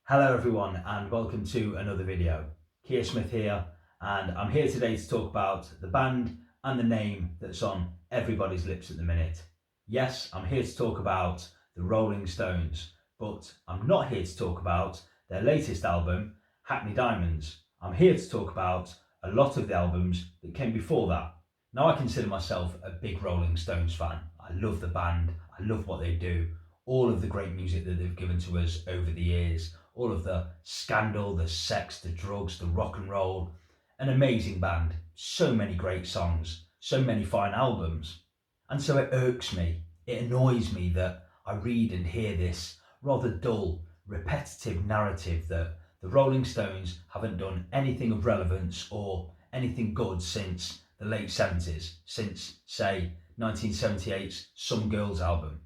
Hello everyone and welcome to another video. Keir Smith here, and I'm here today to talk about the band and the name that's on everybody's lips at the minute. Yes, I'm here to talk about the Rolling Stones, but I'm not here to talk about their latest album, Hackney Diamonds. I'm here to talk about a lot of the albums that came before that. Now, I consider myself a big Rolling Stones fan. I love the band, I love what they do, all of the great music that they've given to us over the years, all of the scandal, the sex, the drugs, the rock and roll. An amazing band, so many great songs, so many fine albums. And so it irks me, it annoys me that I read and hear this rather dull, repetitive narrative that the Rolling Stones haven't done anything of relevance or anything good since the late 70s, since, say, 1978's Some Girls album.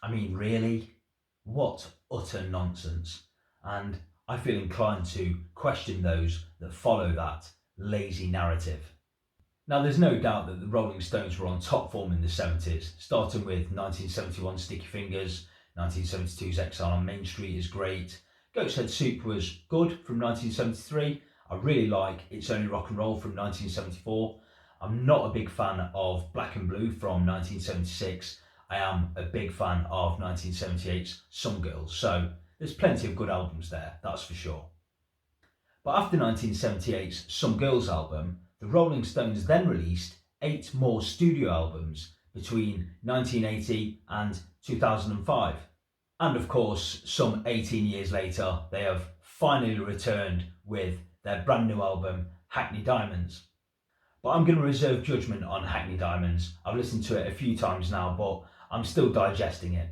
I mean, really? What utter nonsense. And I feel inclined to question those that follow that lazy narrative. Now, there's no doubt that the Rolling Stones were on top form in the 70s, starting with 1971's Sticky Fingers, 1972's Exile on Main Street is great. Goat's Head Soup was good from 1973. I really like It's Only Rock and Roll from 1974. I'm not a big fan of Black and Blue from 1976. I am a big fan of 1978's Some Girls, so there's plenty of good albums there, that's for sure. But after 1978's Some Girls album, the Rolling Stones then released 8 more studio albums between 1980 and 2005. And of course, some 18 years later, they have finally returned with their brand new album, Hackney Diamonds. But I'm going to reserve judgment on Hackney Diamonds. I've listened to it a few times now, but I'm still digesting it.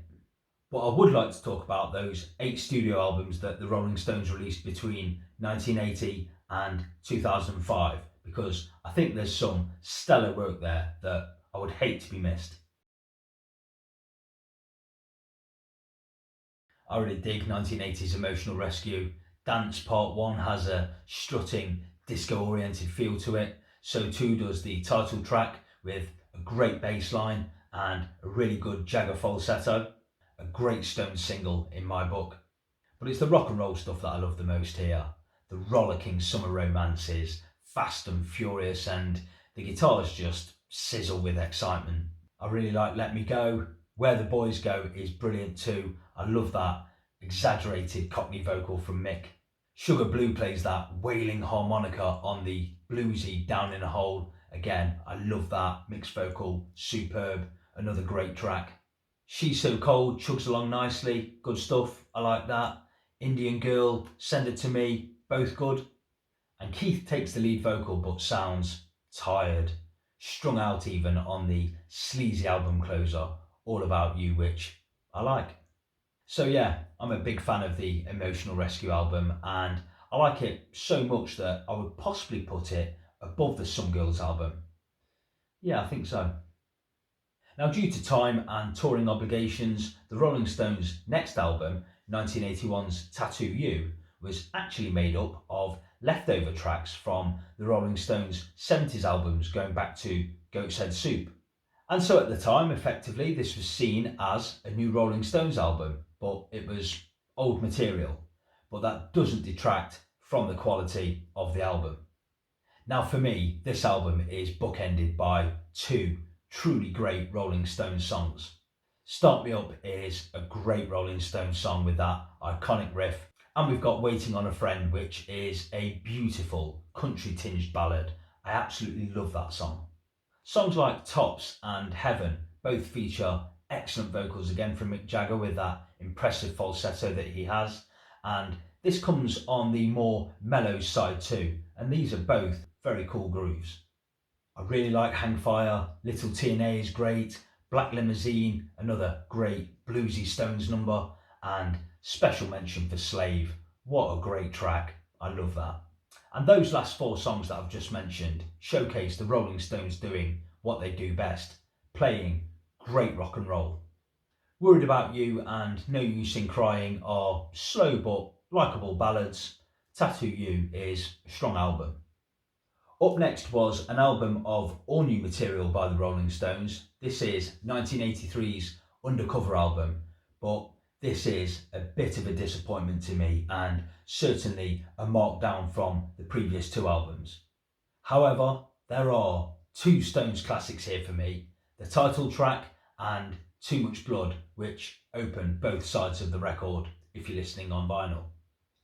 But I would like to talk about those 8 studio albums that the Rolling Stones released between 1980 and 2005, because I think there's some stellar work there that I would hate to be missed. I really dig 1980's Emotional Rescue. Dance Part 1 has a strutting, disco-oriented feel to it. So too does the title track, with a great bass line and a really good Jagger falsetto. A great Stones single in my book. But it's the rock and roll stuff that I love the most here. The rollicking summer romances, fast and furious, and the guitars just sizzle with excitement. I really like Let Me Go. Where the Boys Go is brilliant too. I love that exaggerated Cockney vocal from Mick. Sugar Blue plays that wailing harmonica on the bluesy Down in a Hole. Again, I love that mixed vocal, superb, another great track. She's So Cold chugs along nicely, good stuff, I like that. Indian Girl, Send It To Me, both good. And Keith takes the lead vocal but sounds tired, strung out even on the sleazy album closer, All About You, which I like. So yeah, I'm a big fan of the Emotional Rescue album, and I like it so much that I would possibly put it above the Some Girls album. Yeah, I think so. Now, due to time and touring obligations, the Rolling Stones' next album, 1981's Tattoo You, was actually made up of leftover tracks from the Rolling Stones' 70s albums going back to Goat's Head Soup. And so at the time, effectively, this was seen as a new Rolling Stones album, but it was old material. But that doesn't detract from the quality of the album. Now, for me, this album is bookended by 2 truly great Rolling Stones songs. Start Me Up is a great Rolling Stones song with that iconic riff. And we've got Waiting on a Friend, which is a beautiful country-tinged ballad. I absolutely love that song. Songs like Tops and Heaven both feature excellent vocals again from Mick Jagger with that impressive falsetto that he has. And this comes on the more mellow side too. And these are both very cool grooves. I really like Hang Fire, Little TNA is great, Black Limousine, another great bluesy Stones number, and special mention for Slave. What a great track, I love that. And those last 4 songs that I've just mentioned showcase the Rolling Stones doing what they do best, playing great rock and roll. Worried About You and No Use in Crying are slow but likeable ballads. Tattoo You is a strong album. Up next was an album of all new material by the Rolling Stones. This is 1983's Undercover album, but this is a bit of a disappointment to me and certainly a markdown from the previous two albums. However, there are two Stones classics here for me, the title track and Too Much Blood, which open both sides of the record if you're listening on vinyl.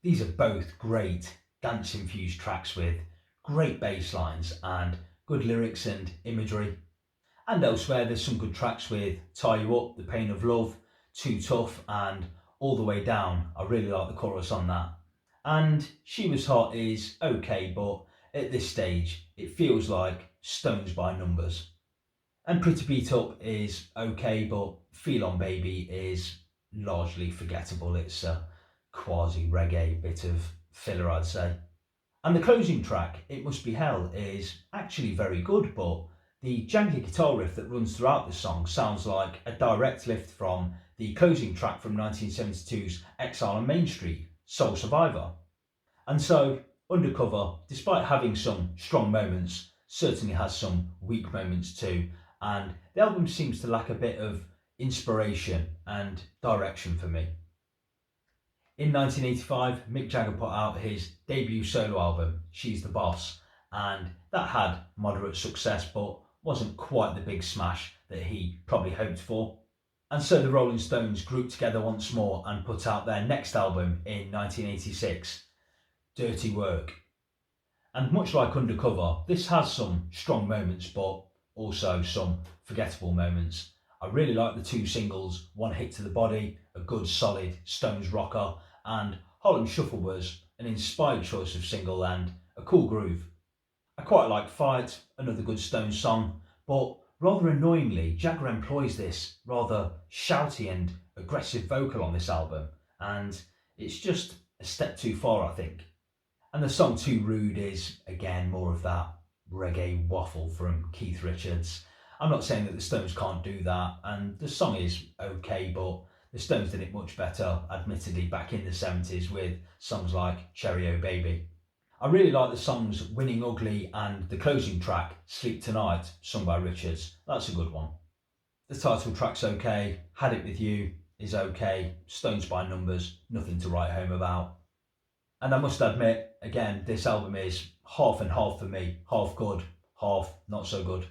These are both great dance-infused tracks with great bass lines and good lyrics and imagery. And elsewhere there's some good tracks with Tie You Up, The Pain of Love, Too Tough and All the Way Down. I really like the chorus on that. And She Was Hot is okay, but at this stage it feels like Stones by numbers. And Pretty Beat Up is okay, but Feel On Baby is largely forgettable. It's a quasi reggae bit of filler, I'd say. And the closing track, It Must Be Hell, is actually very good, but the jangly guitar riff that runs throughout the song sounds like a direct lift from the closing track from 1972's Exile on Main Street, Soul Survivor. And so, Undercover, despite having some strong moments, certainly has some weak moments too, and the album seems to lack a bit of inspiration and direction for me. In 1985, Mick Jagger put out his debut solo album, She's the Boss, and that had moderate success but wasn't quite the big smash that he probably hoped for. And so the Rolling Stones grouped together once more and put out their next album in 1986, Dirty Work. And much like Undercover, this has some strong moments but also some forgettable moments. I really like the two singles, One Hit to the Body, a good solid Stones rocker, and Harlem Shuffle was an inspired choice of single and a cool groove. I quite like Fight, another good Stones song, but rather annoyingly, Jagger employs this rather shouty and aggressive vocal on this album, and it's just a step too far, I think. And the song Too Rude is, again, more of that reggae waffle from Keith Richards. I'm not saying that the Stones can't do that, and the song is okay, but the Stones did it much better, admittedly, back in the 70s with songs like Cherry O Baby. I really like the songs Winning Ugly and the closing track, Sleep Tonight, sung by Richards. That's a good one. The title track's okay, Had It With You is okay, Stones by numbers, nothing to write home about. And I must admit, again, this album is half and half for me, half good, half not so good.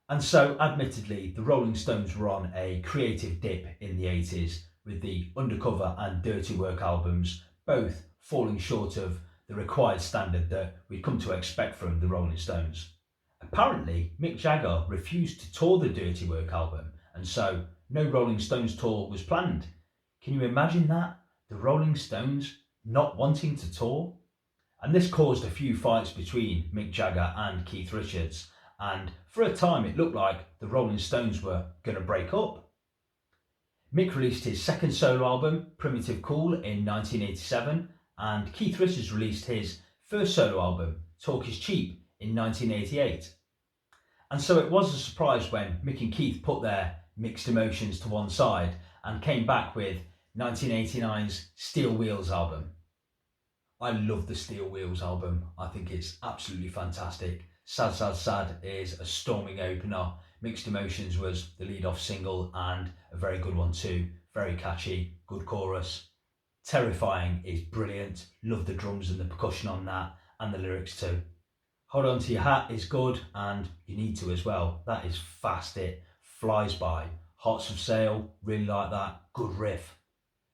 And so, admittedly, the Rolling Stones were on a creative dip in the 80s, with the Undercover and Dirty Work albums both falling short of the required standard that we'd come to expect from the Rolling Stones. Apparently, Mick Jagger refused to tour the Dirty Work album, and so no Rolling Stones tour was planned. Can you imagine that? The Rolling Stones not wanting to tour? And this caused a few fights between Mick Jagger and Keith Richards, and for a time it looked like the Rolling Stones were going to break up. Mick released his second solo album, Primitive Cool, in 1987, and Keith Richards released his first solo album, Talk Is Cheap, in 1988. And so it was a surprise when Mick and Keith put their mixed emotions to one side and came back with 1989's Steel Wheels album. I love the Steel Wheels album. I think it's absolutely fantastic. Sad Sad Sad is a storming opener. Mixed Emotions was the lead-off single and a very good one too. Very catchy, good chorus. Terrifying is brilliant. Love the drums and the percussion on that and the lyrics too. Hold On To Your Hat is good and You Need To as well. That is fast, it flies by. Hearts of Sale, really like that. Good riff.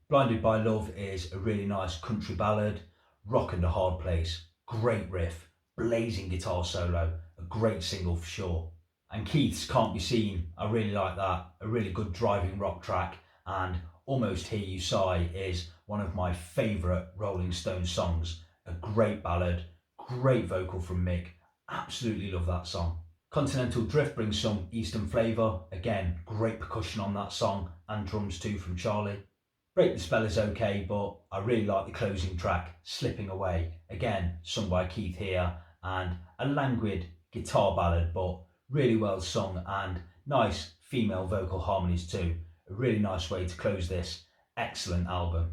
Blinded by Love is a really nice country ballad. Rock and a Hard Place, great riff, blazing guitar solo, a great single for sure. And Keith's Can't Be Seen, I really like that, a really good driving rock track, and Almost Hear You Sigh is one of my favourite Rolling Stones songs, a great ballad, great vocal from Mick, absolutely love that song. Continental Drift brings some Eastern flavour, again, great percussion on that song, and drums too from Charlie. Break the Spell is okay, but I really like the closing track, Slipping Away, again sung by Keith here, and a languid guitar ballad but really well sung and nice female vocal harmonies too. A really nice way to close this excellent album.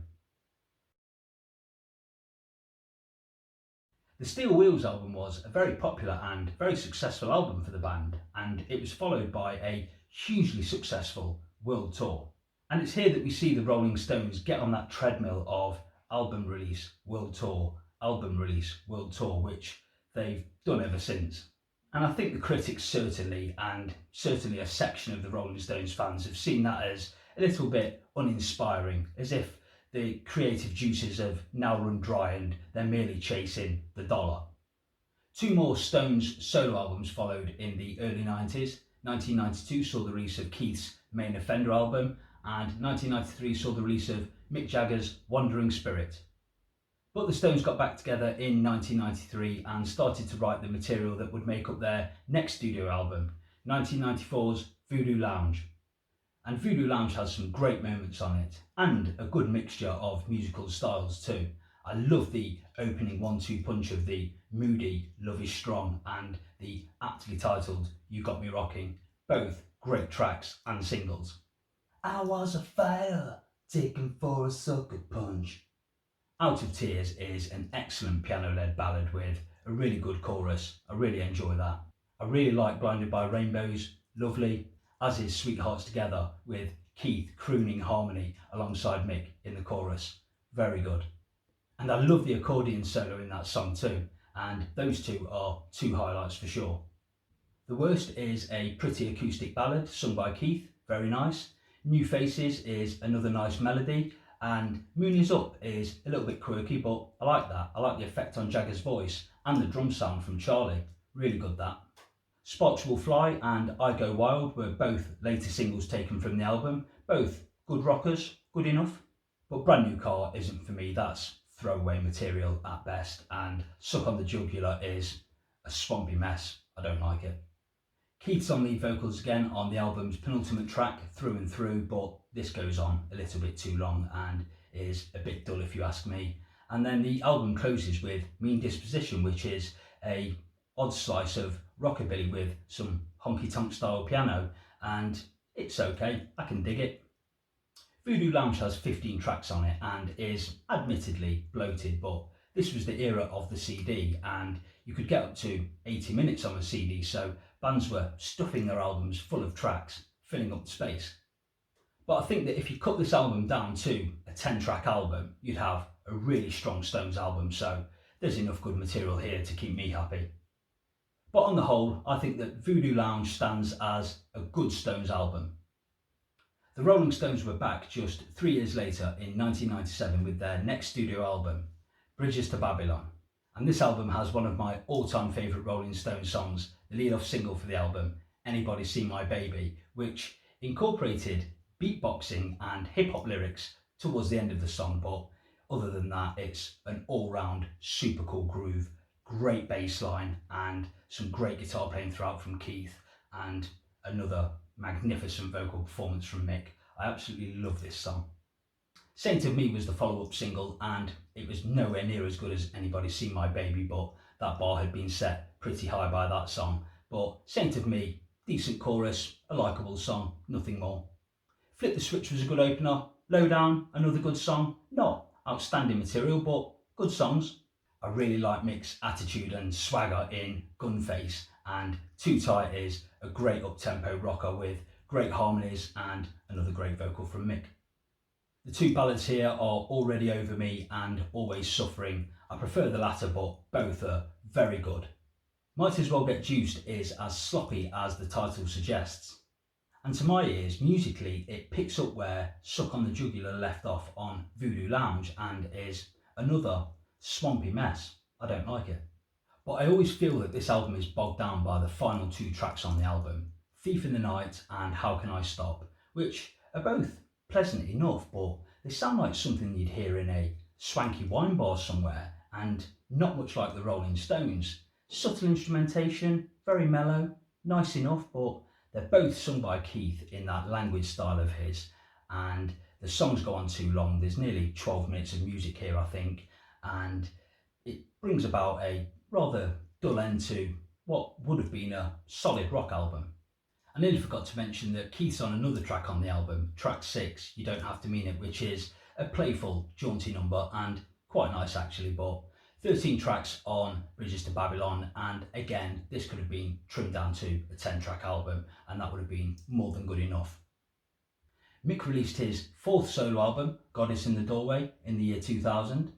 The Steel Wheels album was a very popular and very successful album for the band, and it was followed by a hugely successful world tour. And it's here that we see the Rolling Stones get on that treadmill of album release, world tour, album release, world tour, which they've done ever since. And I think the critics certainly, and certainly a section of the Rolling Stones fans, have seen that as a little bit uninspiring, as if the creative juices have now run dry and they're merely chasing the dollar. Two more Stones solo albums followed in the early 90s. 1992 saw the release of Keith's Main Offender album, and 1993 saw the release of Mick Jagger's Wandering Spirit. But the Stones got back together in 1993 and started to write the material that would make up their next studio album, 1994's Voodoo Lounge. And Voodoo Lounge has some great moments on it, and a good mixture of musical styles too. I love the opening 1-2 punch of the moody Love Is Strong and the aptly titled You Got Me Rocking, both great tracks and singles. I was a fighter, taken for a sucker punch. Out of Tears is an excellent piano-led ballad with a really good chorus. I really enjoy that. I really like Blinded by Rainbows, lovely, as is Sweethearts Together with Keith crooning harmony alongside Mick in the chorus. Very good. And I love the accordion solo in that song too, and those two are two highlights for sure. The Worst is a pretty acoustic ballad sung by Keith, very nice. New Faces is another nice melody, and Moon Is Up is a little bit quirky, but I like that. I like the effect on Jagger's voice and the drum sound from Charlie. Really good that. Sparks Will Fly and I Go Wild were both later singles taken from the album. Both good rockers, good enough. But Brand New Car isn't for me, that's throwaway material at best, and Suck on the Jugular is a swampy mess. I don't like it. Keith's on lead vocals again on the album's penultimate track, Through and Through, but this goes on a little bit too long and is a bit dull if you ask me. And then the album closes with Mean Disposition, which is a odd slice of rockabilly with some honky-tonk style piano, and it's okay, I can dig it. Voodoo Lounge has 15 tracks on it and is admittedly bloated, but this was the era of the CD and you could get up to 80 minutes on a CD, so bands were stuffing their albums full of tracks, filling up the space. But I think that if you cut this album down to a 10-track album, you'd have a really strong Stones album, so there's enough good material here to keep me happy. But on the whole, I think that Voodoo Lounge stands as a good Stones album. The Rolling Stones were back just 3 years later in 1997 with their next studio album, Bridges to Babylon. And this album has one of my all-time favourite Rolling Stones songs, the lead-off single for the album, Anybody See My Baby, which incorporated beatboxing and hip-hop lyrics towards the end of the song, but other than that, it's an all-round super cool groove, great bass line and some great guitar playing throughout from Keith, and another magnificent vocal performance from Mick. I absolutely love this song. Saint of Me was the follow-up single, and it was nowhere near as good as Anybody See My Baby, but that bar had been set pretty high by that song. But Saint of Me, decent chorus, a likeable song, nothing more. Flip the Switch was a good opener. Lowdown, another good song. Not outstanding material, but good songs. I really like Mick's attitude and swagger in Gunface, and Too Tight is a great up-tempo rocker with great harmonies and another great vocal from Mick. The two ballads here are Already Over Me and Always Suffering. I prefer the latter, but both are very good. Might As Well Get Juiced is as sloppy as the title suggests. And to my ears, musically, it picks up where Suck on the Jugular left off on Voodoo Lounge and is another swampy mess. I don't like it. But I always feel that this album is bogged down by the final two tracks on the album, Thief in the Night and How Can I Stop, which are both pleasant enough, but they sound like something you'd hear in a swanky wine bar somewhere, and not much like the Rolling Stones. Subtle instrumentation, very mellow, nice enough, but they're both sung by Keith in that languid style of his, and the songs go on too long. There's nearly 12 minutes of music here, I think, and it brings about a rather dull end to what would have been a solid rock album. I nearly forgot to mention that Keith's on another track on the album, track 6, You Don't Have to Mean It, which is a playful, jaunty number and quite nice actually, but 13 tracks on Bridges to Babylon, and again, this could have been trimmed down to a 10-track album and that would have been more than good enough. Mick released his fourth solo album, Goddess in the Doorway, in the year 2000.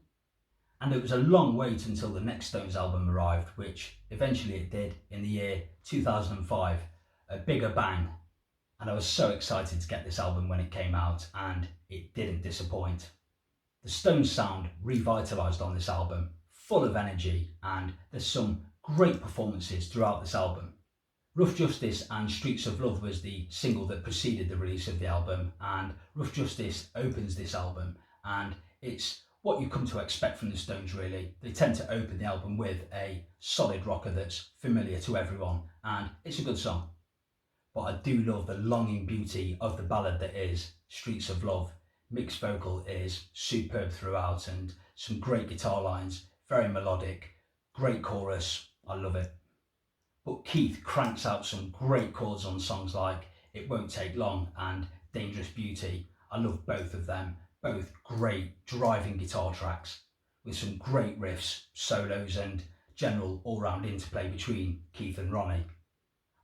And it was a long wait until the next Stones album arrived, which eventually it did in the year 2005, A Bigger Bang. And I was so excited to get this album when it came out, and it didn't disappoint. The Stones sound revitalised on this album, full of energy, and there's some great performances throughout this album. Rough Justice and Streets of Love was the single that preceded the release of the album, and Rough Justice opens this album, and it's what you come to expect from the Stones really. They tend to open the album with a solid rocker that's familiar to everyone, and it's a good song. But I do love the longing beauty of the ballad that is Streets of Love. Mick's vocal is superb throughout, and some great guitar lines, very melodic, great chorus, I love it. But Keith cranks out some great chords on songs like It Won't Take Long and Dangerous Beauty. I love both of them. Both great driving guitar tracks with some great riffs, solos and general all-round interplay between Keith and Ronnie.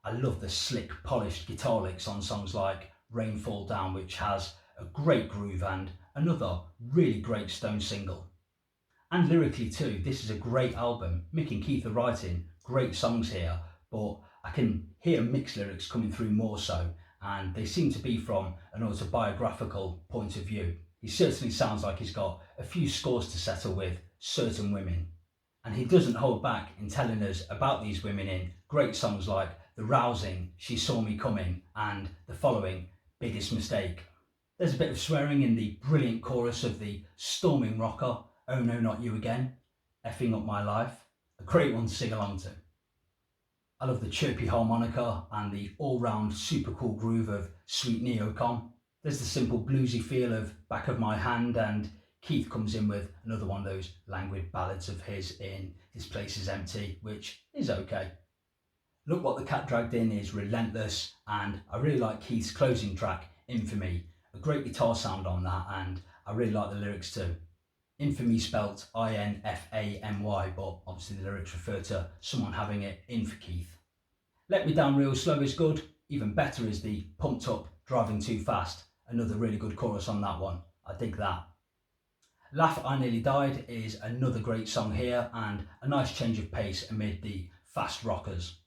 I love the slick, polished guitar licks on songs like Rain Fall Down, which has a great groove, and another really great Stones single. And lyrically too, this is a great album. Mick and Keith are writing great songs here, but I can hear Mick's lyrics coming through more so, and they seem to be from an autobiographical point of view. He certainly sounds like he's got a few scores to settle with certain women. And he doesn't hold back in telling us about these women in great songs like the rousing She Saw Me Coming and the following Biggest Mistake. There's a bit of swearing in the brilliant chorus of the storming rocker Oh No Not You Again, Effing Up My Life. A great one to sing along to. I love the chirpy harmonica and the all-round super cool groove of Sweet Neocon. There's the simple bluesy feel of Back of My Hand, and Keith comes in with another one of those languid ballads of his in This Place Is Empty, which is okay. Look What the Cat Dragged In is relentless, and I really like Keith's closing track, Infamy. A great guitar sound on that, and I really like the lyrics too. Infamy spelt I-N-F-A-M-Y, but obviously the lyrics refer to someone having it in for Keith. Let Me Down Real Slow is good. Even better is the Pumped Up Driving Too Fast. Another really good chorus on that one. I dig that. Laugh I Nearly Died is another great song here, and a nice change of pace amid the fast rockers.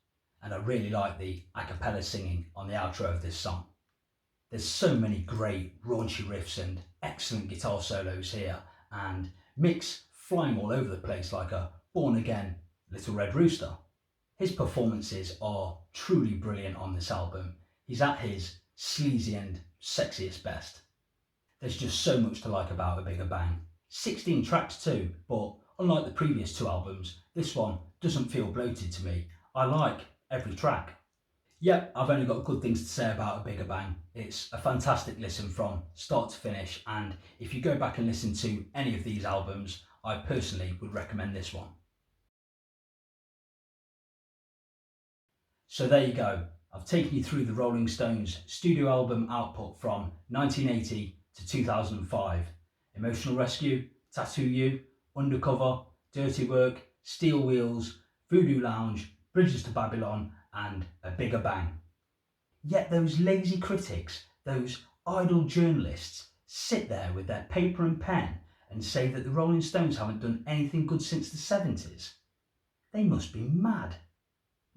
And I really like the a cappella singing on the outro of this song. There's so many great raunchy riffs and excellent guitar solos here, and Mick's flying all over the place like a born-again little red rooster. His performances are truly brilliant on this album. He's at his sleazy and sexiest best. There's just so much to like about A Bigger Bang. 16 tracks too, but unlike the previous two albums, this one doesn't feel bloated to me. I like every track. Yep, I've only got good things to say about A Bigger Bang. It's a fantastic listen from start to finish, and if you go back and listen to any of these albums, I personally would recommend this one. So there you go. I've taken you through the Rolling Stones studio album output from 1980 to 2005. Emotional Rescue, Tattoo You, Undercover, Dirty Work, Steel Wheels, Voodoo Lounge, Bridges to Babylon, and A Bigger Bang. Yet those lazy critics, those idle journalists, sit there with their paper and pen and say that the Rolling Stones haven't done anything good since the 70s. They must be mad.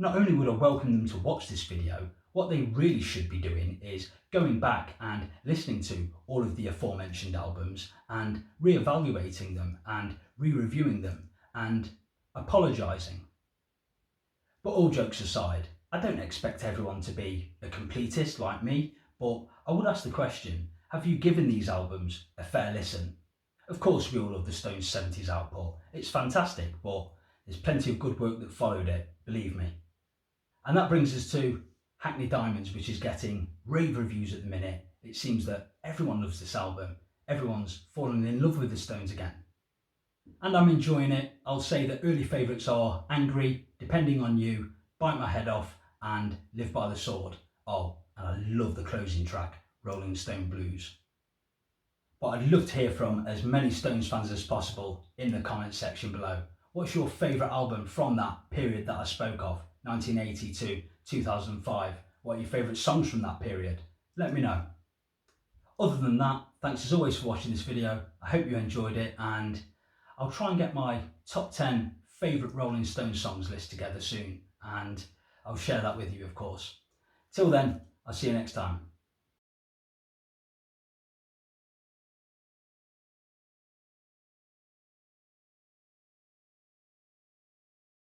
Not only would I welcome them to watch this video, what they really should be doing is going back and listening to all of the aforementioned albums and re-evaluating them and re-reviewing them and apologising. But all jokes aside, I don't expect everyone to be a completist like me, but I would ask the question, have you given these albums a fair listen? Of course we all love the Stones 70s output, it's fantastic, but there's plenty of good work that followed it, believe me. And that brings us to Hackney Diamonds, which is getting rave reviews at the minute. It seems that everyone loves this album, everyone's fallen in love with the Stones again. And I'm enjoying it. I'll say that early favourites are Angry, Depending on You, Bite My Head Off, and Live by the Sword. Oh, and I love the closing track, Rolling Stone Blues. But I'd love to hear from as many Stones fans as possible in the comments section below. What's your favourite album from that period that I spoke of, 1980 to 2005? What are your favourite songs from that period? Let me know. Other than that, thanks as always for watching this video. I hope you enjoyed it, and I'll try and get my top 10 favourite Rolling Stones songs list together soon, and I'll share that with you, of course. Till then, I'll see you next time.